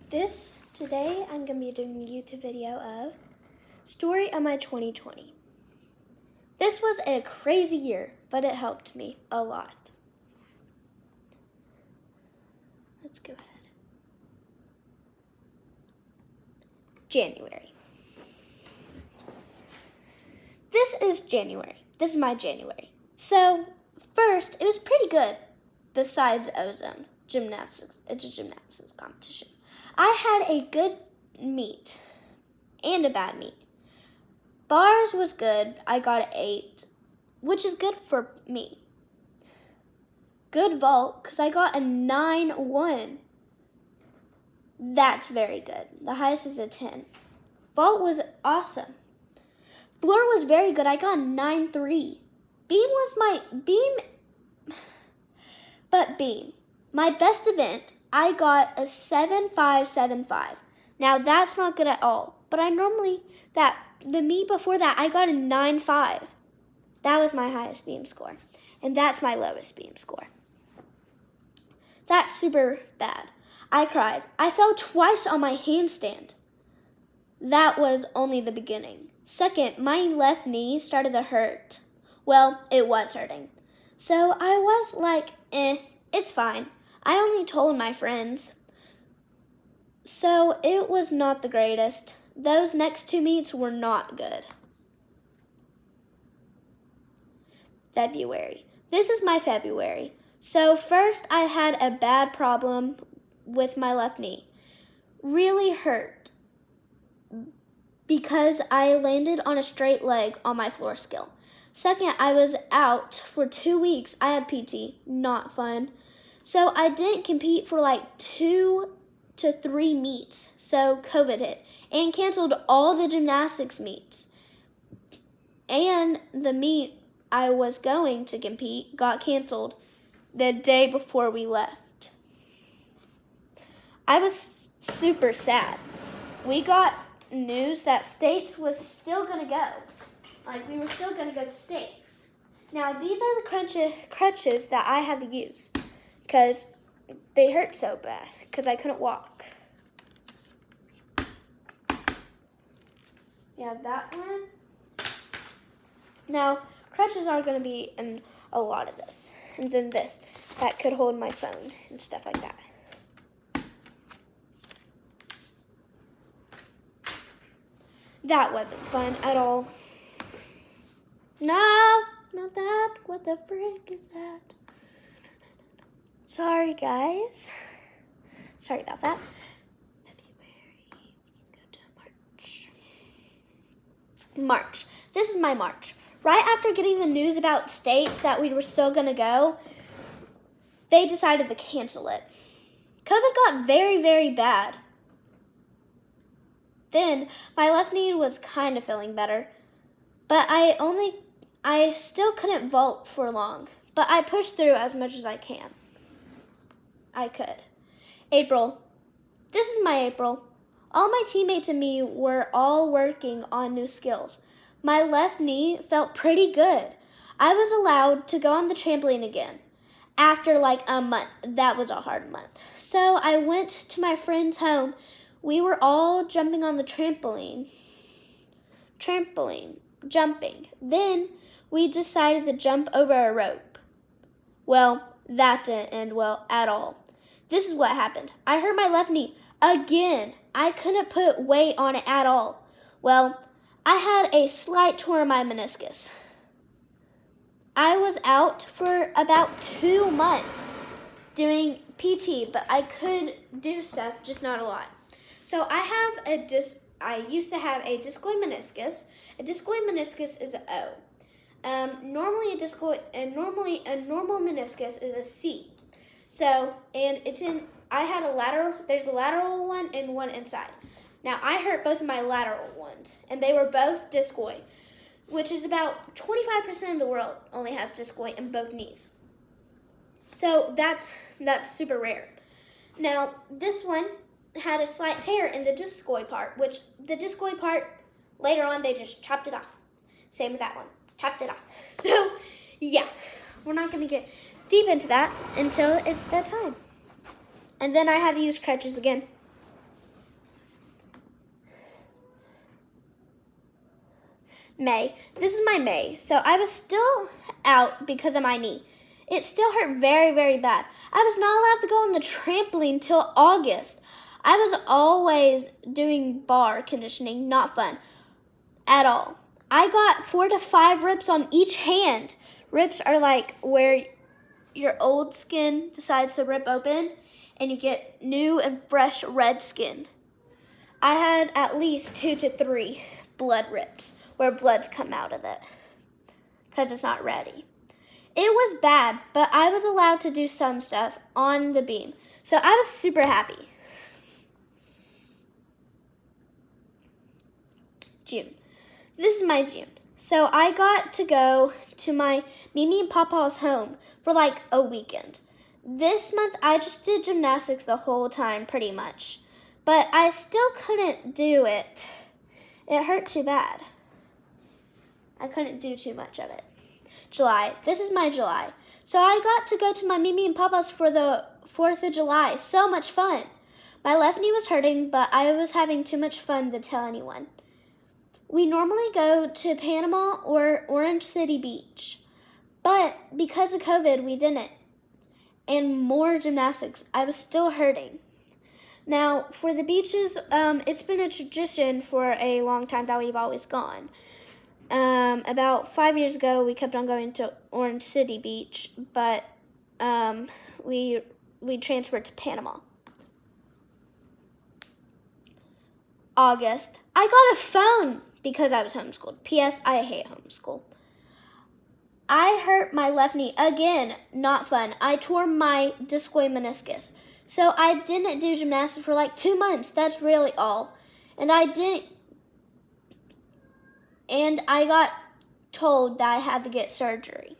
Today I'm going to be doing a YouTube video of Story of my 2020. This was a crazy year, but it helped me a lot. Let's go ahead. January. This is January. This is my January. So, first, it was pretty good, besides ozone. Gymnastics. It's a gymnastics competition. I had a good meet and a bad meet. Bars was good. I got an 8, which is good for me. Good vault, because I got a 9-1. That's very good. The highest is a 10. Vault was awesome. Floor was very good. I got a 9-3. Beam was my beam. My best event, I got a 7.575. Now that's not good at all. But the meet before that, I got a 9.5. That was my highest beam score. And that's my lowest beam score. That's super bad. I cried. I fell twice on my handstand. That was only the beginning. Second, my left knee started to hurt. Well, it was hurting. So I was like, it's fine. I only told my friends. So it was not the greatest. Those next 2 meets were not good. February. This is my February. So first I had a bad problem with my left knee. Really hurt because I landed on a straight leg on my floor skill. Second, I was out for 2 weeks. I had PT. Not fun. So I didn't compete for like 2 to 3 meets. So COVID hit and canceled all the gymnastics meets. And the meet I was going to compete got canceled the day before we left. I was super sad. We got news that States was still going to go. Like, we were still going to go to States. Now, these are the crutches that I had to use because they hurt so bad because I couldn't walk. Yeah, that one. Now, crutches are going to be in a lot of this. And then this, that could hold my phone and stuff like that. That wasn't fun at all. No, not that. What the frick is that? Sorry, guys. Sorry about that. February, go to March. This is my March. Right after getting the news about States that we were still going to go, they decided to cancel it. COVID got very, very bad. Then my left knee was kind of feeling better, but I still couldn't vault for long, but I pushed through as much as I could. April. This is my April. All my teammates and me were all working on new skills. My left knee felt pretty good. I was allowed to go on the trampoline again after like a month. That was a hard month. So I went to my friend's home. We were all jumping on the trampoline, jumping. Then we decided to jump over a rope. Well, that didn't end well at all. This is what happened. I hurt my left knee again. I couldn't put weight on it at all. Well, I had a slight torn in my meniscus. I was out for about 2 months doing PT, but I could do stuff, just not a lot. So I used to have a discoid meniscus. A discoid meniscus is an O. Normally a normal meniscus is a C. So, and there's a lateral one and one inside. Now, I hurt both of my lateral ones, and they were both discoid, which is about 25% of the world only has discoid in both knees. So, that's super rare. Now, this one had a slight tear in the discoid part, which the discoid part, later on, they just chopped it off. Same with that one. Chopped it off. So, yeah, we're not going to get deep into that until it's that time. And then I had to use crutches again. May. This is my May. So I was still out because of my knee. It still hurt very, very bad. I was not allowed to go on the trampoline till August. I was always doing bar conditioning, not fun at all. I got 4 to 5 rips on each hand. Rips are like where your old skin decides to rip open and you get new and fresh red skin. I had at least 2 to 3 blood rips where blood's come out of it because it's not ready. It was bad, but I was allowed to do some stuff on the beam. So I was super happy. June. This is my June. So I got to go to my Mimi and Papa's home for like a weekend. This month I just did gymnastics the whole time pretty much. But I still couldn't do it. It hurt too bad. I couldn't do too much of it. July. This is my July. So I got to go to my Mimi and Papa's for the 4th of July. So much fun. My left knee was hurting, but I was having too much fun to tell anyone. We normally go to Panama or Orange City Beach, but because of COVID, we didn't. And more gymnastics. I was still hurting. Now, for the beaches, it's been a tradition for a long time that we've always gone. About 5 years ago, we kept on going to Orange City Beach, but we transferred to Panama. August, I got a phone because I was homeschooled. P.S. I hate homeschool. I hurt my left knee again. Not fun. I tore my discoid meniscus. So I didn't do gymnastics for like 2 months. That's really all. And I got told that I had to get surgery.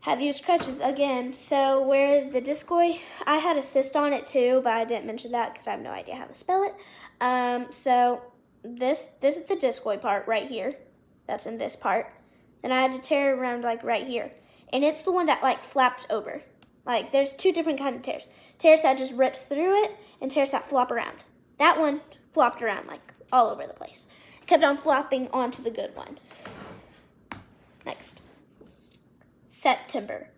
Have used crutches again. So where the discoid, I had a cyst on it too, but I didn't mention that because I have no idea how to spell it. So this is the discoid part right here. That's in this part. And I had to tear it around like right here. And it's the one that like flaps over. Like there's 2 different kinds of tears. Tears that just rips through it and tears that flop around. That one flopped around like all over the place. Kept on flopping onto the good one. Next. September.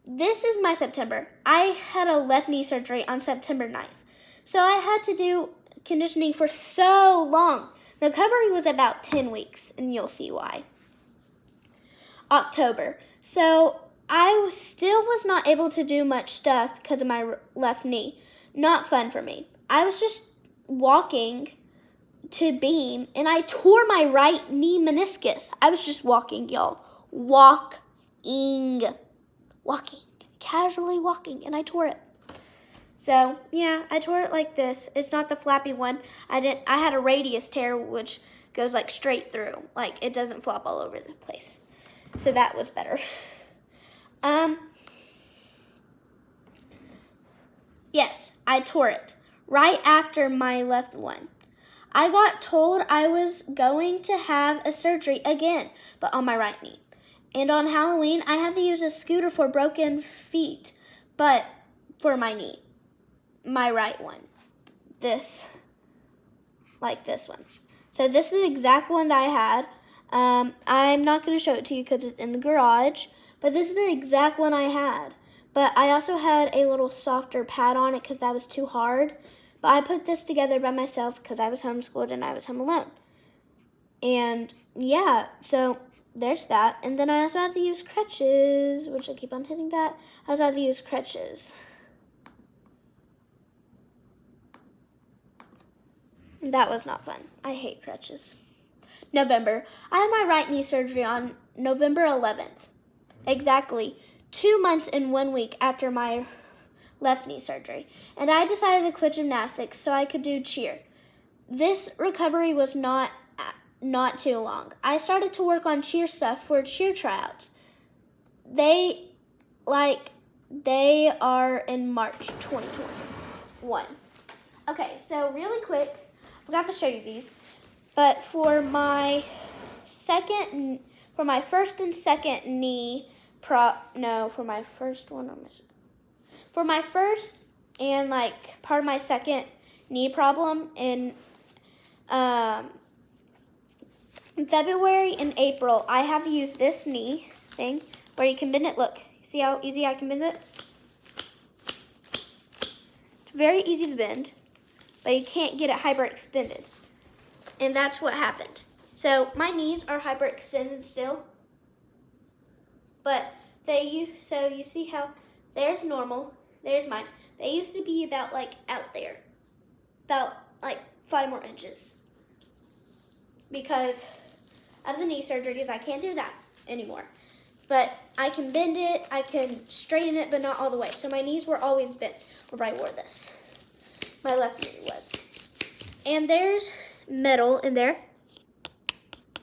This is my September. I had a left knee surgery on September 9th. So I had to do conditioning for so long. The recovery was about 10 weeks, and you'll see why. October. So I still was not able to do much stuff because of my left knee. Not fun for me. I was just walking to beam, and I tore my right knee meniscus. I was just walking, y'all. Walking. Casually walking, and I tore it. So, yeah, I tore it like this. It's not the flappy one. I had a radius tear, which goes like straight through. Like, it doesn't flop all over the place. So that was better. Yes, I tore it right after my left one. I got told I was going to have a surgery again, but on my right knee. And on Halloween, I had to use a scooter for broken feet, but for my knee. My right one. Like this one. So this is the exact one that I had. I'm not going to show it to you because it's in the garage, but this is the exact one I had. But I also had a little softer pad on it because that was too hard. But I put this together by myself because I was homeschooled and I was home alone. And yeah, so there's that. And then I also have to use crutches, which I keep on hitting that. I also have to use crutches. That was not fun. I hate crutches. November. I had my right knee surgery on November 11th. Exactly 2 months and 1 week after my left knee surgery. And I decided to quit gymnastics so I could do cheer. This recovery was not too long. I started to work on cheer stuff for cheer tryouts. They are in March 2021. Okay, so really quick, I forgot to show you these, but for my first and second knee for my first and like part of my second knee problem in In February and April, I have used this knee thing where you can bend it. Look, see how easy I can bend it? It's very easy to bend, but you can't get it hyperextended. And that's what happened. So my knees are hyperextended still, but so you see how there's normal, there's mine. They used to be about like out there, about like 5 more inches. Because of the knee surgeries, I can't do that anymore. But I can bend it, I can straighten it, but not all the way. So my knees were always bent where I wore this. My left knee was. And there's metal in there.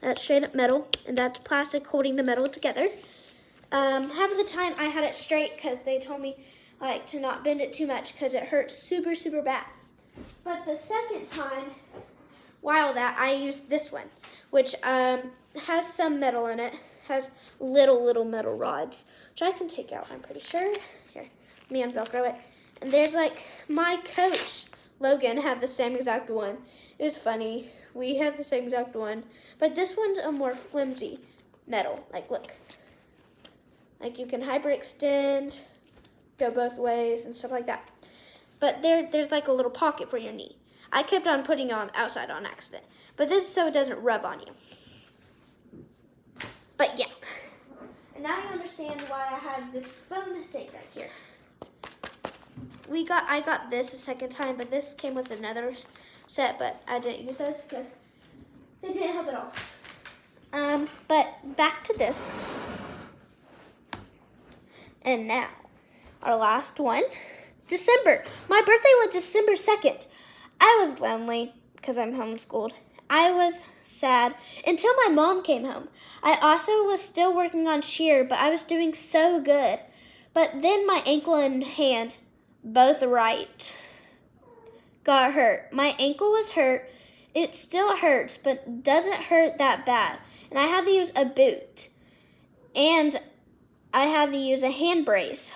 That's straight up metal, and that's plastic holding the metal together. Half of the time I had it straight because they told me like to not bend it too much because it hurts super, super bad. But the second time, while that, I used this one, which has some metal in it, has little metal rods, which I can take out, I'm pretty sure. Here, let me unvelcro it. And there's like, my coach, Logan, had the same exact one. It was funny. We have the same exact one, but this one's a more flimsy metal. Like, look. Like, you can hyperextend, go both ways, and stuff like that. But there's like a little pocket for your knee. I kept on putting it on outside on accident, but this is so it doesn't rub on you. But yeah. And now you understand why I have this phone thing right here. I got this a second time, but this came with another set, but I didn't use those because they didn't help at all. But back to this. And now, our last one, December. My birthday was December 2nd. I was lonely because I'm homeschooled. I was sad until my mom came home. I also was still working on cheer, but I was doing so good. But then my ankle and hand, both right, got hurt. My ankle was hurt. It still hurts, but doesn't hurt that bad. And I had to use a boot. And I had to use a hand brace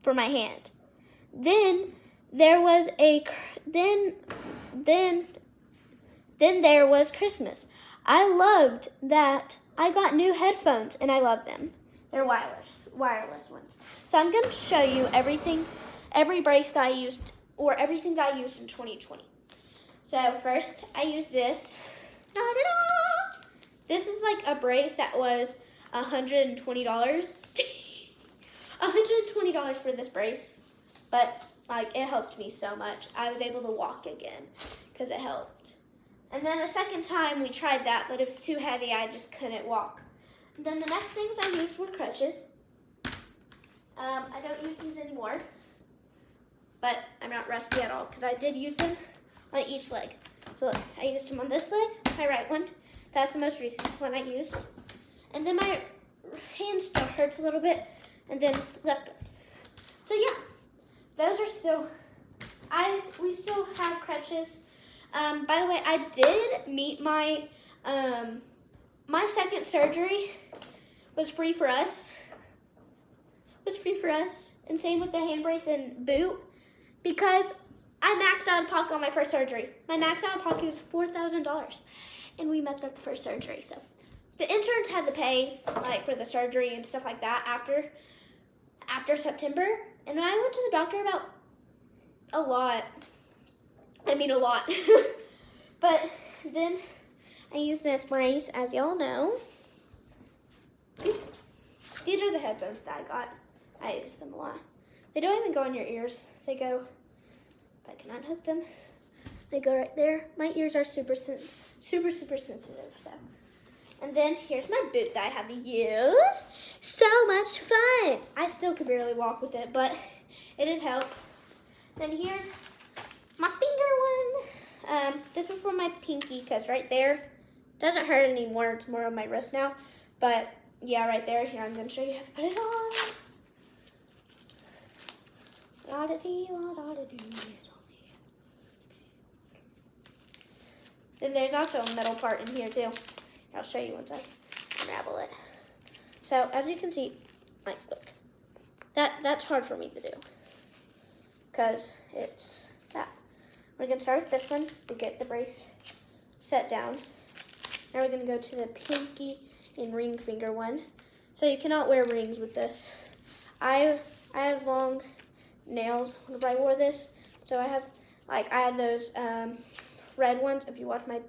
for my hand. Then there was there was Christmas. I loved that. I got new headphones and I love them. They're wireless ones. So I'm going to show you every brace that I used, or everything that I used in 2020. So first I used this. Da-da-da! This is like a brace that was $120. $120 for this brace, but like it helped me so much. I was able to walk again because it helped. And then the second time we tried that, but it was too heavy. I just couldn't walk. And then the next things I used were crutches. I don't use these anymore, but I'm not rusty at all because I did use them on each leg. So look, I used them on this leg, my right one. That's the most recent one I used. And then my hand still hurts a little bit, and then left one. So yeah, those are still, we still have crutches. By the way, I did meet my second surgery was free for us. And same with the hand brace and boot, because I maxed out of pocket on my first surgery. My max out of pocket was $4,000, and we met at the first surgery. So the insurance had to pay like for the surgery and stuff like that after September. And I went to the doctor about a lot. But then I used this brace, as y'all know. These are the headphones that I got. I use them a lot. They don't even go in your ears. They go, if I can unhook them, they go right there. My ears are super sensitive, so. And then here's my boot that I had to use. So much fun. I still could barely walk with it, but it did help. Then here's my finger one. This was for my pinky, because right there doesn't hurt anymore. It's more on my wrist now. But yeah, right there. Here, I'm going to show you how to put it on. Then there's also a metal part in here too. I'll show you once I unravel it. So as you can see, like look, that's hard for me to do because it's that. We're gonna start with this one to get the brace set down. Now we're gonna go to the pinky and ring finger one. So you cannot wear rings with this. I have long nails whenever I wore this, so I had those red ones. If you watched my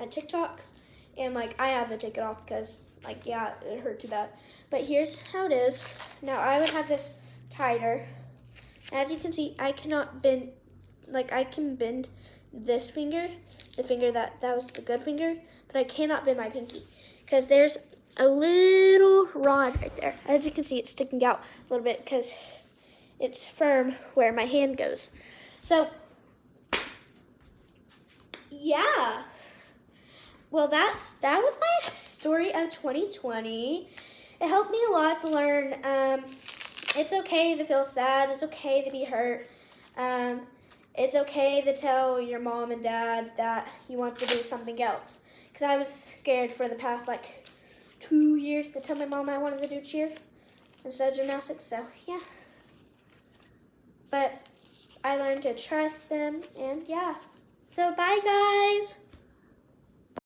TikToks, and I had to take it off because it hurt too bad. But here's how it is. Now I would have this tighter. As you can see, I cannot bend. I can bend this finger, the finger that was the good finger, but I cannot bend my pinky because there's a little rod right there. As you can see, it's sticking out a little bit because it's firm where my hand goes. So, yeah. Well, that was my story of 2020. It helped me a lot to learn it's okay to feel sad. It's okay to be hurt. It's okay to tell your mom and dad that you want to do something else. Because I was scared for the past 2 years to tell my mom I wanted to do cheer instead of gymnastics. So, yeah. But I learned to trust them, and yeah. So, bye, guys.